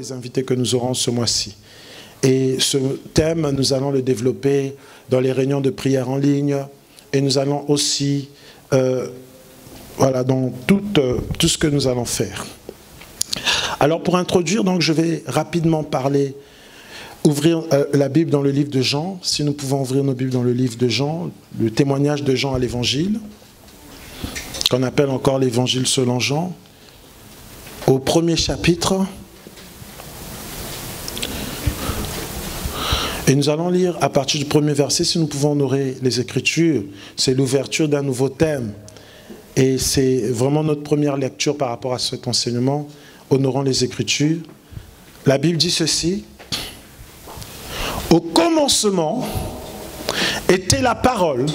des invités que nous aurons ce mois-ci. Et ce thème, nous allons le développer dans les réunions de prière en ligne et nous allons aussi, dans tout ce que nous allons faire. Alors pour introduire, donc, je vais rapidement ouvrir la Bible dans le livre de Jean. Si nous pouvons ouvrir nos Bibles dans le livre de Jean, le témoignage de Jean à l'Évangile, qu'on appelle encore l'Évangile selon Jean, au premier chapitre. Et nous allons lire à partir du premier verset, si nous pouvons honorer les Écritures. C'est l'ouverture d'un nouveau thème. Et c'est vraiment notre première lecture par rapport à cet enseignement, honorant les Écritures. La Bible dit ceci. Au commencement était la parole,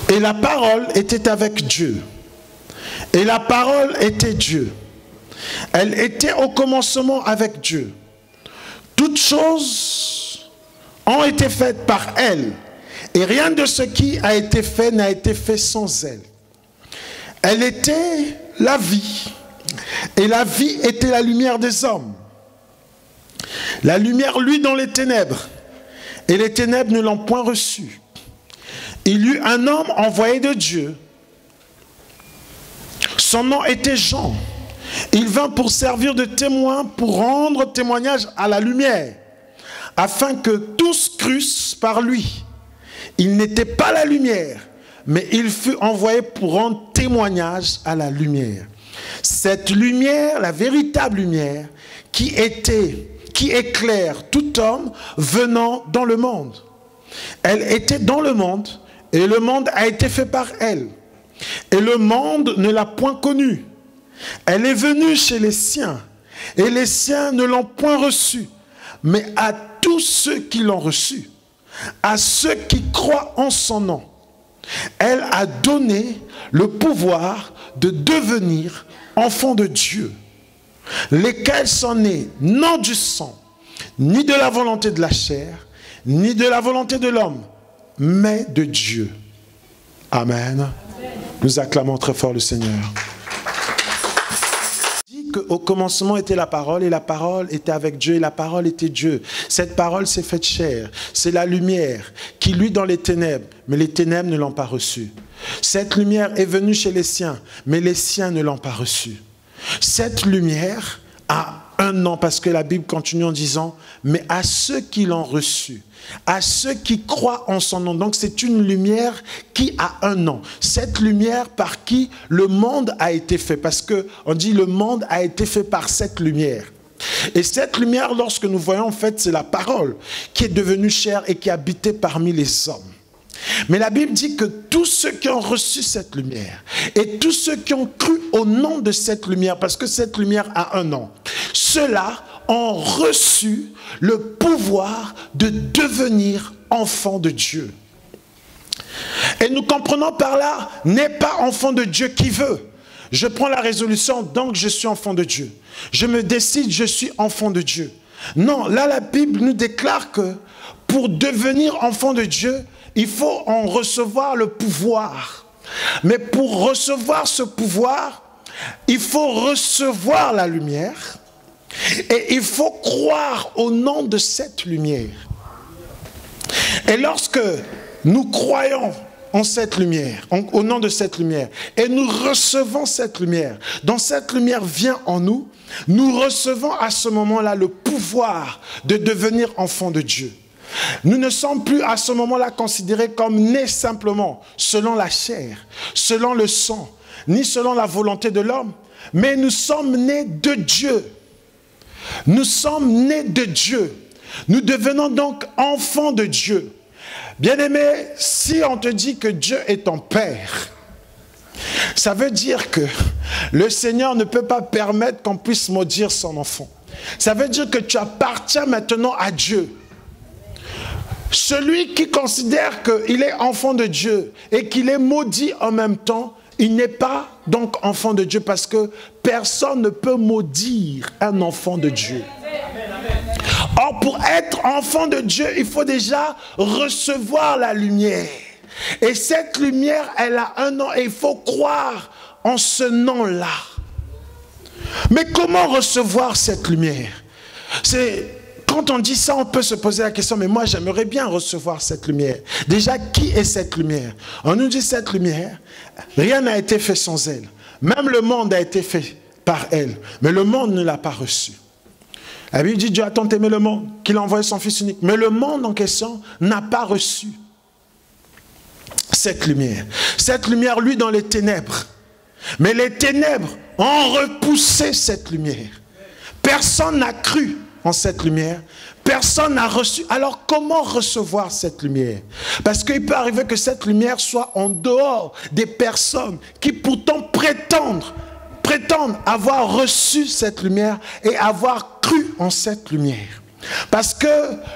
et la parole était avec Dieu, et la parole était Dieu. Elle était au commencement avec Dieu. Toutes choses ont été faites par elle, et rien de ce qui a été fait n'a été fait sans elle. Elle était la vie, et la vie était la lumière des hommes. La lumière luit dans les ténèbres, et les ténèbres ne l'ont point reçue. Il y eut un homme envoyé de Dieu. Son nom était Jean. Il vint pour servir de témoin, pour rendre témoignage à la lumière, afin que tous crussent par lui. Il n'était pas la lumière, mais il fut envoyé pour rendre témoignage à la lumière. Cette lumière, la véritable lumière, qui éclaire tout homme venant dans le monde. Elle était dans le monde, et le monde a été fait par elle. Et le monde ne l'a point connue. Elle est venue chez les siens, et les siens ne l'ont point reçue. Mais à tous ceux qui l'ont reçue, à ceux qui croient en son nom, elle a donné le pouvoir de devenir enfants de Dieu, lesquels sont nés non du sang, ni de la volonté de la chair, ni de la volonté de l'homme, mais de Dieu. Amen. Nous acclamons très fort le Seigneur. Au commencement était la parole, et la parole était avec Dieu, et la parole était Dieu. Cette parole s'est faite chair. C'est la lumière qui luit dans les ténèbres, mais les ténèbres ne l'ont pas reçue. Cette lumière est venue chez les siens, mais les siens ne l'ont pas reçue. Cette lumière a un nom, parce que la Bible continue en disant, mais à ceux qui l'ont reçue, à ceux qui croient en son nom. Donc c'est une lumière qui a un nom. Cette lumière par qui le monde a été fait, parce qu'on dit le monde a été fait par cette lumière. Et cette lumière, lorsque nous voyons, en fait, c'est la parole qui est devenue chair et qui habitait parmi les hommes. Mais la Bible dit que tous ceux qui ont reçu cette lumière et tous ceux qui ont cru au nom de cette lumière, parce que cette lumière a un nom, ceux-là ont reçu le pouvoir de devenir enfants de Dieu. Et nous comprenons par là, n'est pas enfant de Dieu qui veut. Je prends la résolution, donc je suis enfant de Dieu. Je me décide, je suis enfant de Dieu. Non, là la Bible nous déclare que pour devenir enfant de Dieu, il faut en recevoir le pouvoir. Mais pour recevoir ce pouvoir, il faut recevoir la lumière et il faut croire au nom de cette lumière. Et lorsque nous croyons en cette lumière, au nom de cette lumière, et nous recevons cette lumière, dont cette lumière vient en nous, nous recevons à ce moment-là le pouvoir de devenir enfants de Dieu. Nous ne sommes plus à ce moment-là considérés comme nés simplement selon la chair, selon le sang, ni selon la volonté de l'homme, mais nous sommes nés de Dieu. Nous sommes nés de Dieu. Nous devenons donc enfants de Dieu. Bien-aimé, si on te dit que Dieu est ton Père, ça veut dire que le Seigneur ne peut pas permettre qu'on puisse maudire son enfant. Ça veut dire que tu appartiens maintenant à Dieu. Celui qui considère qu'il est enfant de Dieu et qu'il est maudit en même temps, il n'est pas donc enfant de Dieu, parce que personne ne peut maudire un enfant de Dieu. Or, pour être enfant de Dieu, il faut déjà recevoir la lumière. Et cette lumière, elle a un nom et il faut croire en ce nom-là. Mais comment recevoir cette lumière? Quand on dit ça, on peut se poser la question, mais moi j'aimerais bien recevoir cette lumière. Déjà, qui est cette lumière? On nous dit cette lumière, rien n'a été fait sans elle. Même le monde a été fait par elle, mais le monde ne l'a pas reçue. La Bible dit, Dieu a tant aimé le monde qu'il a envoyé son Fils unique. Mais le monde en question n'a pas reçu cette lumière. Cette lumière, lui, dans les ténèbres. Mais les ténèbres ont repoussé cette lumière. Personne n'a cru en cette lumière. Personne n'a reçu. Alors comment recevoir cette lumière? Parce qu'il peut arriver que cette lumière soit en dehors des personnes qui pourtant prétendent avoir reçu cette lumière et avoir cru en cette lumière. Parce que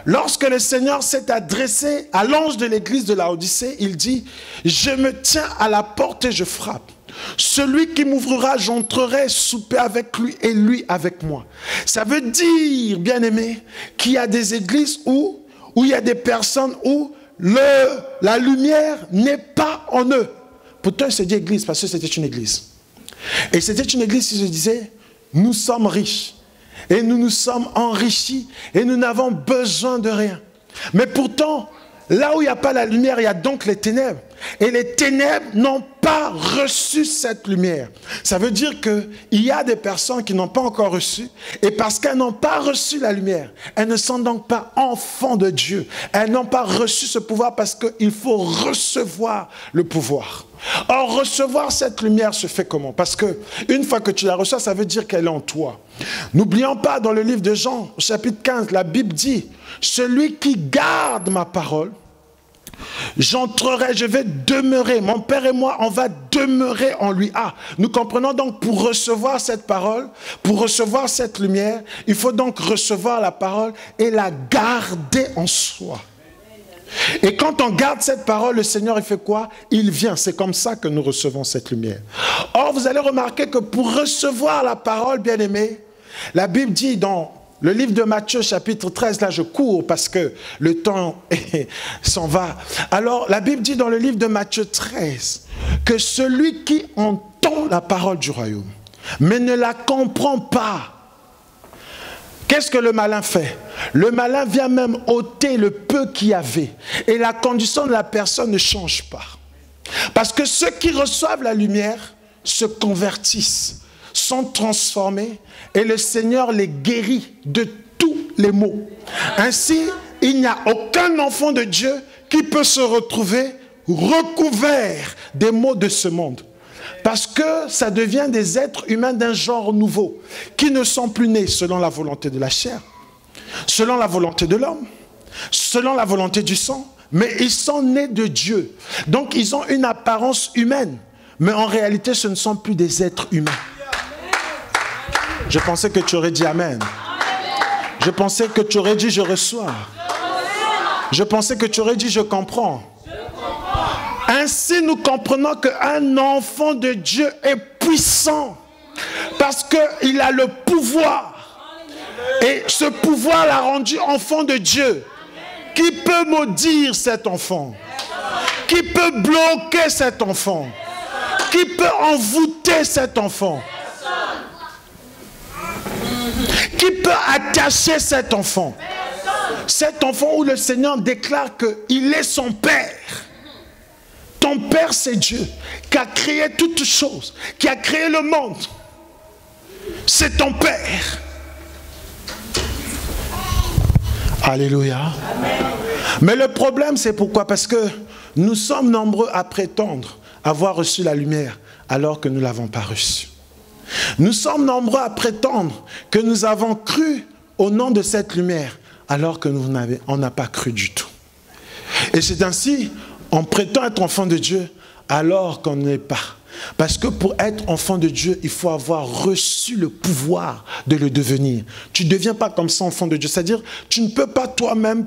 lorsque le Seigneur s'est adressé à l'ange de l'église de Laodicée, il dit, je me tiens à la porte et je frappe. Celui qui m'ouvrira, j'entrerai souper avec lui et lui avec moi. Ça veut dire, bien-aimé, qu'il y a des églises où il y a des personnes où la lumière n'est pas en eux. Pourtant, il se dit église parce que c'était une église. Et c'était une église qui se disait, nous sommes riches et nous nous sommes enrichis et nous n'avons besoin de rien. Mais pourtant, là où il n'y a pas la lumière, il y a donc les ténèbres. Et les ténèbres n'ont pas reçu cette lumière. Ça veut dire qu'il y a des personnes qui n'ont pas encore reçu. Et parce qu'elles n'ont pas reçu la lumière, elles ne sont donc pas enfants de Dieu. Elles n'ont pas reçu ce pouvoir parce qu'il faut recevoir le pouvoir. Or, recevoir cette lumière se fait comment? Parce qu'une fois que tu la reçois, ça veut dire qu'elle est en toi. N'oublions pas, dans le livre de Jean, au chapitre 15, la Bible dit, celui qui garde ma parole, j'entrerai, je vais demeurer, mon Père et moi, on va demeurer en lui. Ah, nous comprenons donc, pour recevoir cette parole, pour recevoir cette lumière, il faut donc recevoir la parole et la garder en soi. Et quand on garde cette parole, le Seigneur, il fait quoi? Il vient. C'est comme ça que nous recevons cette lumière. Or, vous allez remarquer que pour recevoir la parole, bien-aimé, la Bible dit dans le livre de Matthieu, chapitre 13, là je cours parce que le temps s'en va. Alors, la Bible dit dans le livre de Matthieu 13 que celui qui entend la parole du royaume, mais ne la comprend pas, qu'est-ce que le malin fait? Le malin vient même ôter le peu qu'il y avait. Et la condition de la personne ne change pas. Parce que ceux qui reçoivent la lumière se convertissent, sont transformés et le Seigneur les guérit de tous les maux. Ainsi, il n'y a aucun enfant de Dieu qui peut se retrouver recouvert des maux de ce monde. Parce que ça devient des êtres humains d'un genre nouveau, qui ne sont plus nés selon la volonté de la chair, selon la volonté de l'homme, selon la volonté du sang, mais ils sont nés de Dieu. Donc ils ont une apparence humaine, mais en réalité ce ne sont plus des êtres humains. Je pensais que tu aurais dit Amen. Je pensais que tu aurais dit je reçois. Je pensais que tu aurais dit je comprends. Ainsi, nous comprenons qu'un enfant de Dieu est puissant parce qu'il a le pouvoir. Et ce pouvoir l'a rendu enfant de Dieu. Qui peut maudire cet enfant? Qui peut bloquer cet enfant? Qui peut envoûter cet enfant? Qui peut attacher cet enfant? Cet enfant où le Seigneur déclare qu'il est son Père. Ton Père, c'est Dieu, qui a créé toutes choses, qui a créé le monde. C'est ton Père. Alléluia. Amen. Mais le problème, c'est pourquoi? Parce que nous sommes nombreux à prétendre avoir reçu la lumière, alors que nous ne l'avons pas reçue. Nous sommes nombreux à prétendre que nous avons cru au nom de cette lumière, alors que on n'a pas cru du tout. Et c'est ainsi, on prétend être enfant de Dieu, alors qu'on n'est pas. Parce que pour être enfant de Dieu, il faut avoir reçu le pouvoir de le devenir. Tu ne deviens pas comme ça enfant de Dieu. C'est-à-dire, tu ne peux pas toi-même,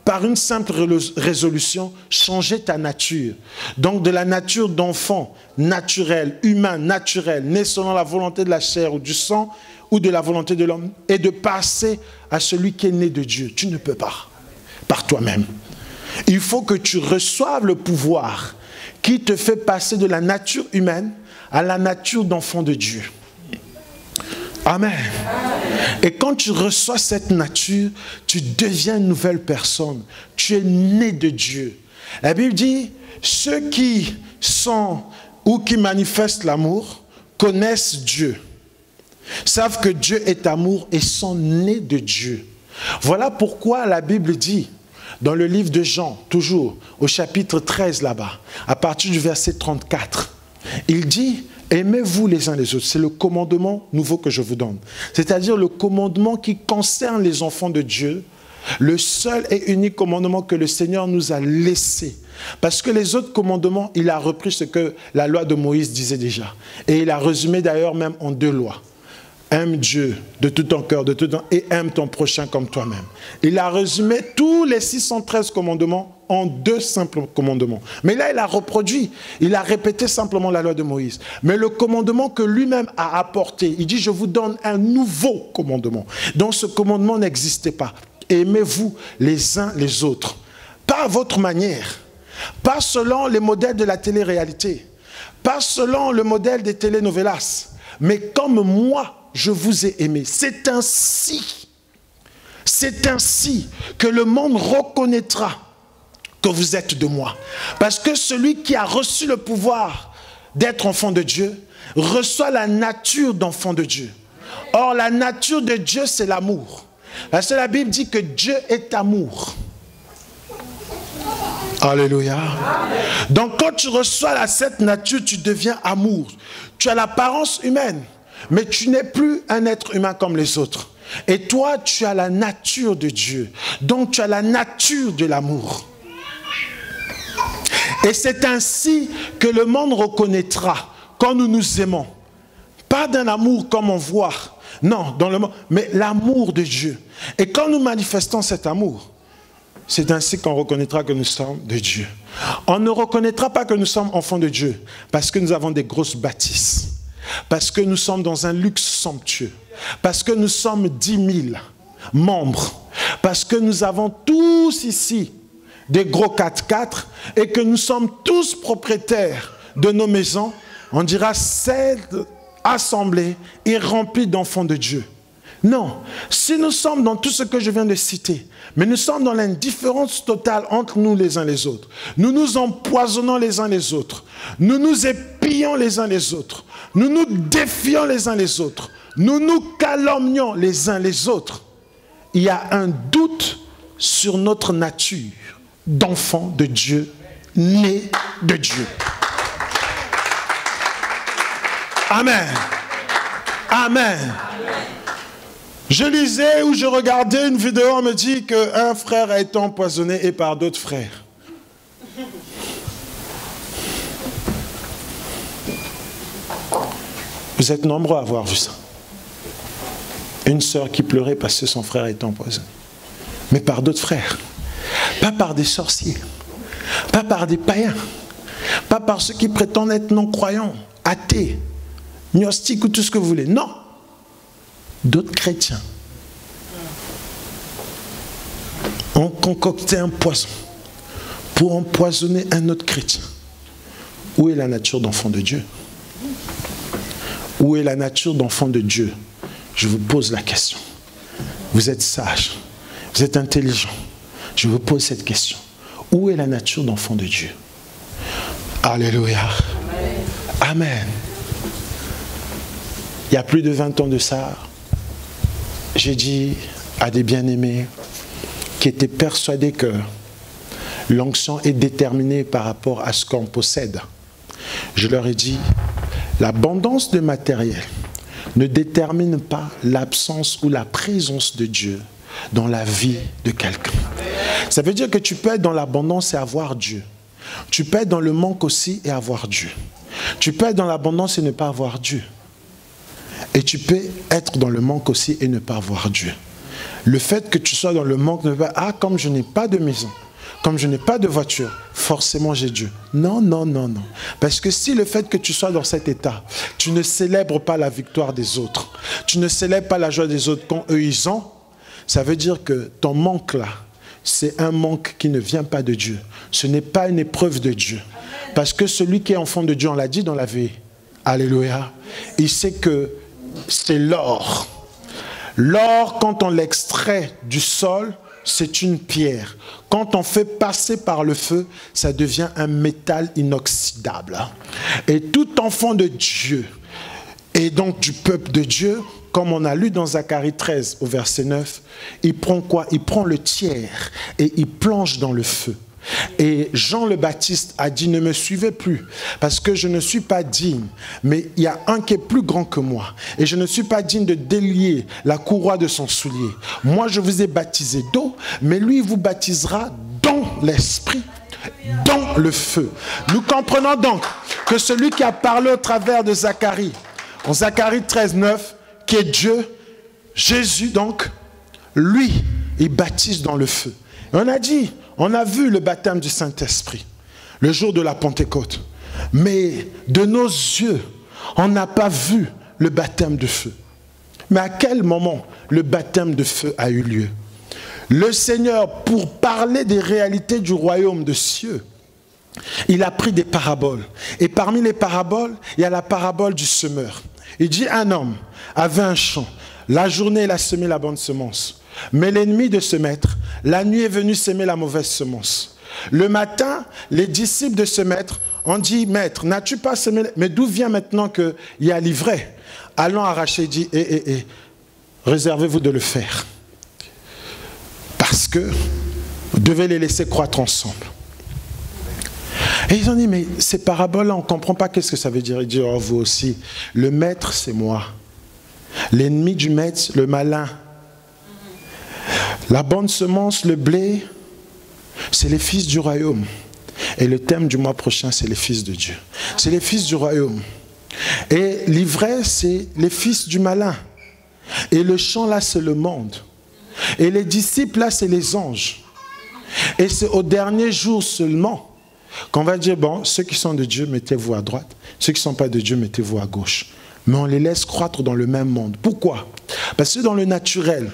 par une simple résolution, changer ta nature. Donc de la nature d'enfant naturel, humain, naturel, né selon la volonté de la chair ou du sang, ou de la volonté de l'homme, et de passer à celui qui est né de Dieu. Tu ne peux pas, par toi-même. Il faut que tu reçoives le pouvoir qui te fait passer de la nature humaine à la nature d'enfant de Dieu. Amen. Et quand tu reçois cette nature, tu deviens une nouvelle personne. Tu es né de Dieu. La Bible dit, ceux qui sont ou qui manifestent l'amour connaissent Dieu, savent que Dieu est amour et sont nés de Dieu. Voilà pourquoi la Bible dit, dans le livre de Jean, toujours au chapitre 13 là-bas, à partir du verset 34, il dit, aimez-vous les uns les autres. C'est le commandement nouveau que je vous donne. C'est-à-dire le commandement qui concerne les enfants de Dieu, le seul et unique commandement que le Seigneur nous a laissé. Parce que les autres commandements, il a repris ce que la loi de Moïse disait déjà. Et il a résumé d'ailleurs même en 2 lois. Aime Dieu de tout ton cœur, de tout ton... et aime ton prochain comme toi-même. Il a résumé tous les 613 commandements en 2 simples commandements. Mais là, il a reproduit, il a répété simplement la loi de Moïse. Mais le commandement que lui-même a apporté, il dit, je vous donne un nouveau commandement. Donc ce commandement n'existait pas. Aimez-vous les uns les autres. Pas à votre manière. Pas selon les modèles de la télé-réalité. Pas selon le modèle des télénovelas. Mais comme moi, je vous ai aimé. C'est ainsi que le monde reconnaîtra que vous êtes de moi. Parce que celui qui a reçu le pouvoir d'être enfant de Dieu, reçoit la nature d'enfant de Dieu. Or, la nature de Dieu, c'est l'amour. Parce que la Bible dit que Dieu est amour. Alléluia. Donc, quand tu reçois cette nature, tu deviens amour. Tu as l'apparence humaine. Mais tu n'es plus un être humain comme les autres. Et toi, tu as la nature de Dieu. Donc, tu as la nature de l'amour. Et c'est ainsi que le monde reconnaîtra quand nous nous aimons. Pas d'un amour comme on voit. Non, dans le monde, mais l'amour de Dieu. Et quand nous manifestons cet amour, c'est ainsi qu'on reconnaîtra que nous sommes de Dieu. On ne reconnaîtra pas que nous sommes enfants de Dieu parce que nous avons des grosses bâtisses. Parce que nous sommes dans un luxe somptueux. Parce que nous sommes 10 000 membres. Parce que nous avons tous ici des gros 4x4 et que nous sommes tous propriétaires de nos maisons. On dira cette assemblée est remplie d'enfants de Dieu. Non, si nous sommes dans tout ce que je viens de citer, mais nous sommes dans l'indifférence totale entre nous les uns les autres. Nous nous empoisonnons les uns les autres. Nous nous épions les uns les autres. Nous nous défions les uns les autres. Nous nous calomnions les uns les autres. Il y a un doute sur notre nature d'enfant de Dieu, né de Dieu. Amen. Amen. Je lisais ou je regardais une vidéo, on me dit qu'un frère a été empoisonné et par d'autres frères. Vous êtes nombreux à avoir vu ça. Une sœur qui pleurait parce que son frère était empoisonné. Mais par d'autres frères. Pas par des sorciers. Pas par des païens. Pas par ceux qui prétendent être non-croyants, athées, gnostiques ou tout ce que vous voulez. Non. D'autres chrétiens ont concocté un poison pour empoisonner un autre chrétien. Où est la nature d'enfant de Dieu? Où est la nature d'enfant de Dieu? Je vous pose la question. Vous êtes sage, vous êtes intelligent. Je vous pose cette question. Où est la nature d'enfant de Dieu? Alléluia. Amen. Il y a plus de 20 ans de ça, j'ai dit à des bien-aimés qui étaient persuadés que l'onction est déterminée par rapport à ce qu'on possède. Je leur ai dit, l'abondance de matériel ne détermine pas l'absence ou la présence de Dieu dans la vie de quelqu'un. Ça veut dire que tu peux être dans l'abondance et avoir Dieu. Tu peux être dans le manque aussi et avoir Dieu. Tu peux être dans l'abondance et ne pas avoir Dieu. Et tu peux être dans le manque aussi et ne pas avoir Dieu. Le fait que tu sois dans le manque ne veut pas, ah, comme je n'ai pas de maison, comme je n'ai pas de voiture, forcément j'ai Dieu. Non, non, non, non. Parce que si le fait que tu sois dans cet état, tu ne célèbres pas la victoire des autres, tu ne célèbres pas la joie des autres quand eux ils ont, ça veut dire que ton manque là, c'est un manque qui ne vient pas de Dieu. Ce n'est pas une épreuve de Dieu. Parce que celui qui est enfant de Dieu, on l'a dit dans la vie, alléluia, il sait que c'est l'or. L'or, quand on l'extrait du sol, c'est une pierre. Quand on fait passer par le feu, ça devient un métal inoxydable. Et tout enfant de Dieu, et donc du peuple de Dieu, comme on a lu dans Zacharie 13 au verset 9, il prend quoi? Il prend le tiers et il plonge dans le feu. Et Jean le Baptiste a dit, ne me suivez plus, parce que je ne suis pas digne, mais il y a un qui est plus grand que moi, et je ne suis pas digne de délier la courroie de son soulier. Moi je vous ai baptisé d'eau, mais lui il vous baptisera dans l'esprit, dans le feu. Nous comprenons donc que celui qui a parlé au travers de Zacharie, en Zacharie 13, 9, qui est Dieu, Jésus donc, lui, il baptise dans le feu. Et on a dit, on a vu le baptême du Saint-Esprit, le jour de la Pentecôte. Mais de nos yeux, on n'a pas vu le baptême de feu. Mais à quel moment le baptême de feu a eu lieu? Le Seigneur, pour parler des réalités du royaume de cieux, il a pris des paraboles. Et parmi les paraboles, il y a la parabole du semeur. Il dit, un homme avait un champ. La journée, il a semé la bonne semence. Mais l'ennemi de ce maître, la nuit est venu s'aimer la mauvaise semence. Le matin, les disciples de ce maître ont dit, maître, n'as-tu pas semé? Mais d'où vient maintenant qu'il y a l'ivraie? Allons arracher, dit, réservez-vous de le faire. Parce que vous devez les laisser croître ensemble. Et ils ont dit, mais ces paraboles-là, on ne comprend pas qu'est-ce que ça veut dire. Ils disent, oh, vous aussi, le maître, c'est moi. L'ennemi du maître, le malin. La bonne semence, le blé, c'est les fils du royaume. Et le thème du mois prochain, c'est les fils de Dieu. C'est les fils du royaume. Et l'ivraie, c'est les fils du malin. Et le champ, là, c'est le monde. Et les disciples, là, c'est les anges. Et c'est au dernier jour seulement qu'on va dire, bon, ceux qui sont de Dieu, mettez-vous à droite. Ceux qui ne sont pas de Dieu, mettez-vous à gauche. Mais on les laisse croître dans le même monde. Pourquoi? Parce que dans le naturel,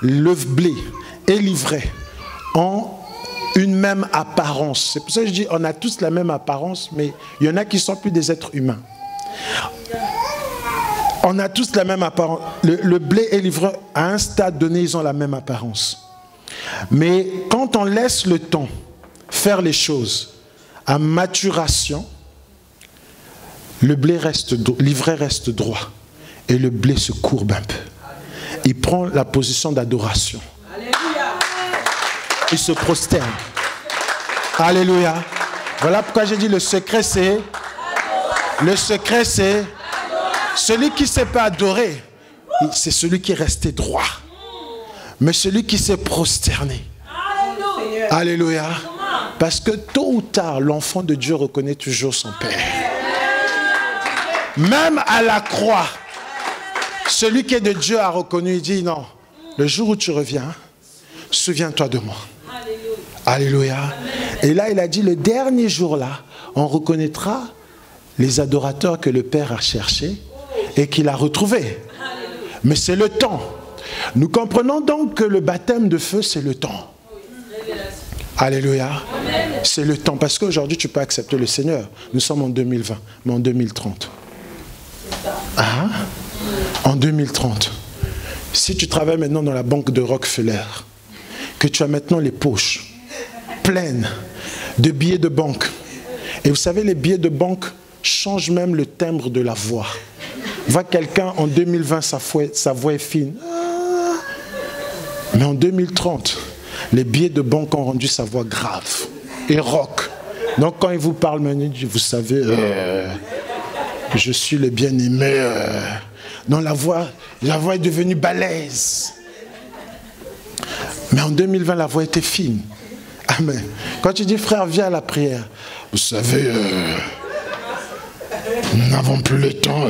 le blé et l'ivraie ont une même apparence. C'est pour ça que je dis, on a tous la même apparence, mais il y en a qui ne sont plus des êtres humains. On a tous la même apparence. Le blé et l'ivraie, à un stade donné, ils ont la même apparence. Mais quand on laisse le temps faire les choses à maturation, l'ivraie reste droit et le blé se courbe un peu. Il prend la position d'adoration. Il se prosterne. Alléluia. Voilà pourquoi j'ai dit le secret c'est... Le secret c'est... Celui qui ne s'est pas adoré, c'est celui qui est resté droit. Mais celui qui s'est prosterné. Alléluia. Parce que tôt ou tard, l'enfant de Dieu reconnaît toujours son Père. Même à la croix, celui qui est de Dieu a reconnu, il dit non, le jour où tu reviens, souviens-toi de moi. Alléluia. Et là, il a dit, le dernier jour là, on reconnaîtra les adorateurs que le Père a cherchés et qu'il a retrouvés. Mais c'est le temps. Nous comprenons donc que le baptême de feu, c'est le temps. Alléluia. C'est le temps. Parce qu'aujourd'hui, tu peux accepter le Seigneur. Nous sommes en 2020, mais en 2030. Ah, en 2030. Si tu travailles maintenant dans la banque de Rockefeller, que tu as maintenant les poches pleines de billets de banque, et vous savez, les billets de banque changent même le timbre de la voix. Va quelqu'un en 2020, sa voix est fine. Mais en 2030, les billets de banque ont rendu sa voix grave et rock. Donc quand il vous parle, vous savez, je suis le bien-aimé. Non, la voix est devenue balèze. Mais en 2020, la voix était fine. Amen. Quand tu dis, frère, viens à la prière, vous savez, nous n'avons plus le temps.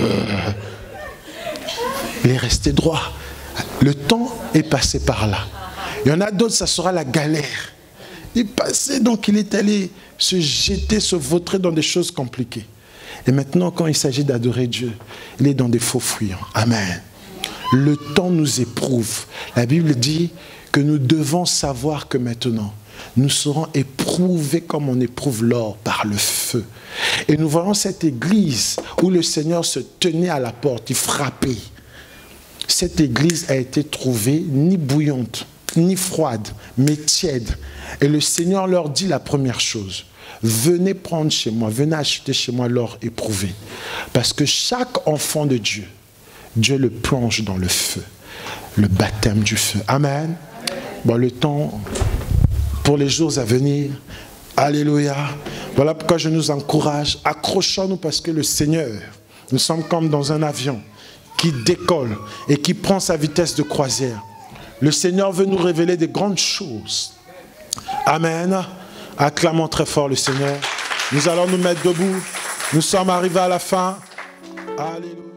Il est resté droit. Le temps est passé par là. Il y en a d'autres, ça sera la galère. Il passait, donc il est allé se jeter, se vautrer dans des choses compliquées. Et maintenant, quand il s'agit d'adorer Dieu, il est dans des faux fuyants. Amen. Le temps nous éprouve. La Bible dit que nous devons savoir que maintenant, nous serons éprouvés comme on éprouve l'or par le feu. Et nous voyons cette église où le Seigneur se tenait à la porte, il frappait. Cette église a été trouvée ni bouillante, ni froide, mais tiède. Et le Seigneur leur dit la première chose. Venez prendre chez moi, venez acheter chez moi l'or éprouvé. Parce que chaque enfant de Dieu, Dieu le plonge dans le feu. Le baptême du feu. Amen. Bon, le temps pour les jours à venir. Alléluia. Voilà pourquoi je nous encourage. Accrochons-nous parce que le Seigneur, nous sommes comme dans un avion qui décolle et qui prend sa vitesse de croisière. Le Seigneur veut nous révéler des grandes choses. Amen. Acclamons très fort le Seigneur. Nous allons nous mettre debout. Nous sommes arrivés à la fin. Alléluia.